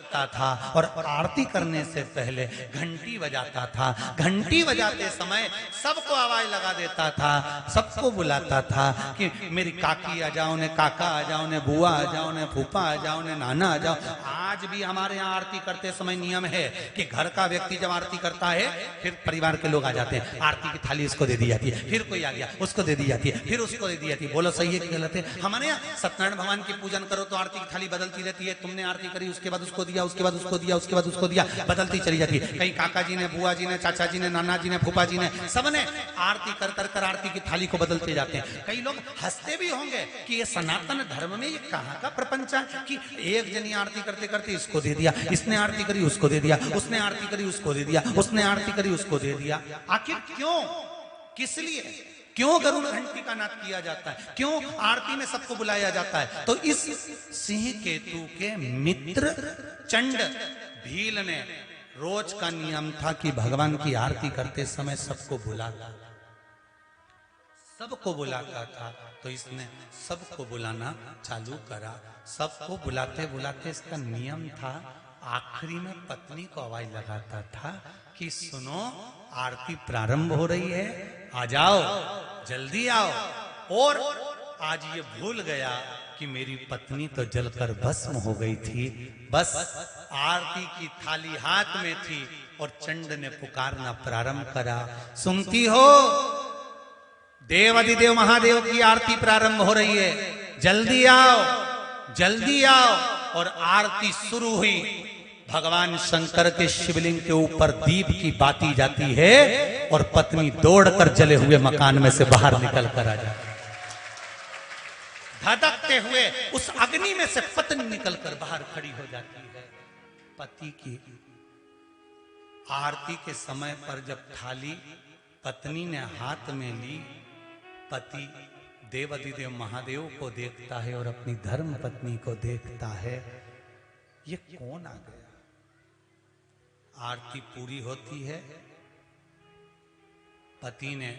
करता था और आरती करने से पहले घंटी बजाता था। घंटी बजाते समय सबको आवाज लगा देता था, सबको बुलाता था कि मेरी काकी आ जाओ ने, काका आ जाओ ने, बुआ आ जाओ ने, फूफा आ जाओ ने, नाना आ जाओ। आज भी हमारे यहाँ आरती करते समय नियम है कि घर का व्यक्ति जब आरती करता है फिर परिवार के लोग आ जाते हैं, आरती की थाली इसको दे दी जाती है, फिर कोई आ गया उसको दे दी जाती है, फिर उसको दे दी जाती है। बोलो सही है कि गलत है? हमारे यहाँ सत्यनारायण भगवान की पूजन करो तो आरती की थाली बदलती रहती है। तुमने आरती करी उसके बाद उसको दिया, उसके बाद उसको दिया, उसके बाद उसको दिया, बदलती चली जाती है। कहीं काका जी ने, बुआ जी ने, चाचा जी ने, नाना जी ने, फूफा जी ने, सबने आरती कर आरती की थाली को बदलते जाते हैं। कई लोग हंसते भी होंगे कि ये सनातन धर्म में ये कहाँ का प्रपंच है कि एक जनी आरती करते करते इसको दे दिया, इसने आरती करी उसको दे दिया, उसने आरती करी उसको दे दिया, उसने आरती करी उसको दे दिया। आखिर क्यों, किस लिए, क्यों गरुड़ घंटी का नाद किया जाता है, क्यों आरती में सबको बुलाया जाता है? तो इस सिंह केतु के मित्र चंड भील ने रोज का नियम था कि भगवान की आरती करते समय सबको बुलाता था। तो इसने सबको बुलाना चालू करा। सबको बुलाते बुलाते इसका नियम था, आखिरी में पत्नी को आवाज लगाता था कि सुनो आरती प्रारंभ हो रही है, आ जाओ, जल्दी आओ। और आज ये भूल गया कि मेरी पत्नी तो जलकर भस्म हो गई थी, बस आरती की थाली हाथ में थी और चंड ने पुकारना प्रारंभ करा, सुनती हो देवाधिदेव महादेव की आरती प्रारंभ हो रही है, जल्दी आओ, जल्दी आओ। और आरती शुरू हुई। भगवान शंकर के शिवलिंग के ऊपर दीप की बाती जाती है और पत्नी दौड़कर जले हुए मकान में से बाहर निकल कर आ जाती है। धधकते हुए उस अग्नि में से पत्नी निकलकर बाहर खड़ी हो जाती है। पति की आरती के समय पर जब थाली पत्नी ने हाथ में ली, पति देवाधिदेव महादेव को देखता है और अपनी धर्म पत्नी को देखता है, ये कौन आ गया? आरती पूरी होती है, पति ने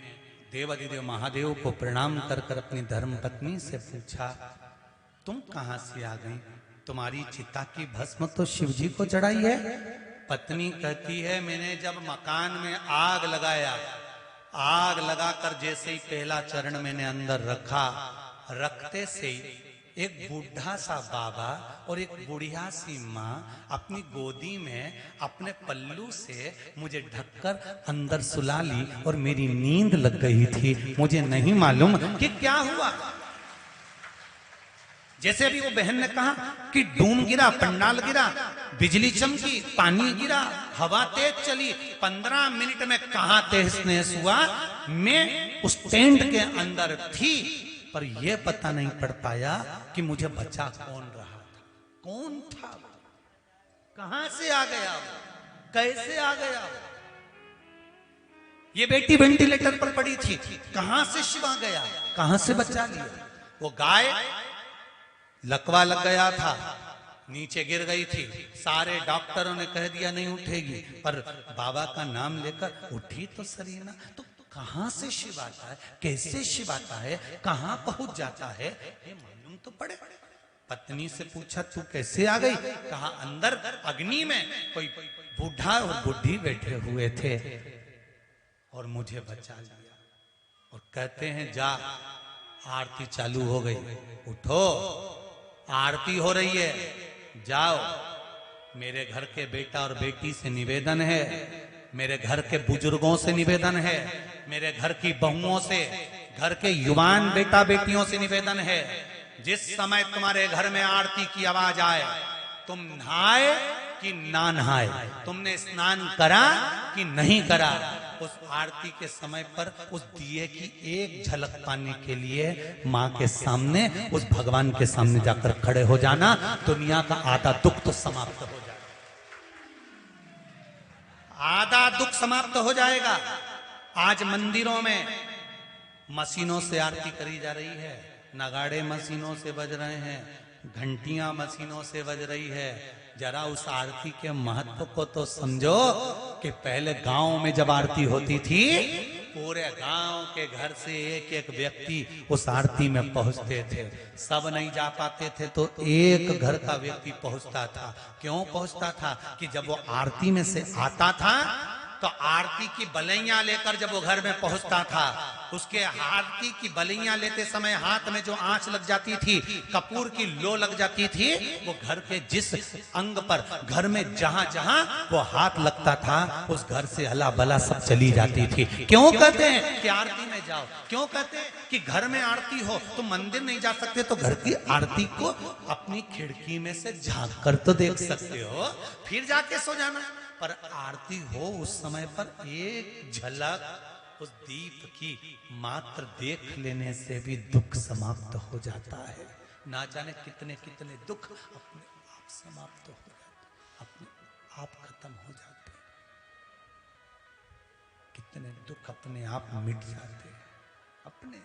देवाधिदेव महादेव को प्रणाम कर कर अपनी धर्म पत्नी से पूछा, तुम कहां से आ गई? तुम्हारी चिता की भस्म तो शिव जी को चढ़ाई है। पत्नी कहती है, मैंने जब मकान में आग लगाया, आग लगाकर जैसे ही पहला चरण मैंने अंदर रखा, रखते से ही एक बूढ़ा सा बाबा और एक बुढ़िया सी माँ अपनी गोदी में अपने पल्लू से मुझे ढककर अंदर सुला ली और मेरी नींद लग गई थी। मुझे नहीं मालूम कि क्या हुआ। जैसे अभी वो बहन ने कहा कि डूम गिरा, पंडाल गिरा, बिजली चमकी, पानी गिरा, हवा तेज चली, 15 मिनट में कहां तहस नहस हुआ। मैं उस टेंट के अंदर थी पर यह पता नहीं पड़ पाया कि मुझे बचा कौन रहा था, कौन था, कहां से आ गया, कैसे आ गया। ये बेटी वेंटिलेटर पर पड़ी थी, कहां से शिव आ गया, कहां से बचा लिया। वो गाय लकवा लग गया था, नीचे गिर गई थी, सारे डॉक्टरों ने कह दिया नहीं उठेगी, पर बाबा का नाम लेकर उठी तो सही ना। तो कहां से शिव आता है, कैसे शिव आता है, कहां पहुंच जाता है, ये मालूम तो पड़े। पत्नी से पूछा तू कैसे आ गई? कहा अंदर अग्नि में कोई बूढ़ा और बुढ़ी बैठे हुए थे और मुझे बचा लिया। और कहते हैं जा, आरती चालू हो गई, उठो, आरती हो रही है, जाओ। मेरे घर के बेटा और बेटी से निवेदन है, मेरे घर के बुजुर्गों से निवेदन है, मेरे घर की बहुओं से, घर के युवान बेटा बेटियों से निवेदन है, जिस समय तुम्हारे घर में आरती की आवाज आए, तुम नहाए कि ना नहाए, तुमने स्नान करा कि नहीं करा, उस आरती के समय पर उस दिए की एक झलक पाने के लिए माँ के सामने, उस भगवान के सामने जाकर खड़े हो जाना। दुनिया का आधा दुख तो समाप्त हो जाएगा, आधा दुख समाप्त हो जाएगा। आज मंदिरों में मशीनों से आरती करी जा रही है, नगाड़े मशीनों से बज रहे हैं, घंटियां मशीनों से बज रही है। जरा उस आरती के महत्व को तो समझो कि पहले गांव में जब आरती होती थी पूरे गांव के घर से एक एक व्यक्ति उस आरती में पहुंचते थे। सब नहीं जा पाते थे तो एक घर का व्यक्ति पहुंचता था। क्यों पहुंचता था? कि जब वो आरती में से आता था तो आरती की बलैया लेकर जब वो घर में पहुंचता था, उसके आरती की बलैया लेते समय हाथ में जो आंच लग जाती थी, कपूर की लो लग जाती थी, वो घर के जिस अंग पर, घर में जहां जहां वो हाथ लगता था, उस घर से अला बला सब चली जाती थी। क्यों कहते हैं कि आरती में जाओ? क्यों कहते हैं कि घर में आरती हो तो मंदिर नहीं जा सकते, तो घर की आरती को अपनी खिड़की में से झांक कर तो देख सकते हो, फिर जाके सो जाना। पर आरती हो उस समय पर एक झलक उस दीप की मात्र देख लेने से भी दुख समाप्त हो जाता है। ना जाने कितने कितने दुख अपने आप समाप्त हो जाते, अपने आप खत्म हो जाते, कितने दुख अपने आप मिट जाते अपने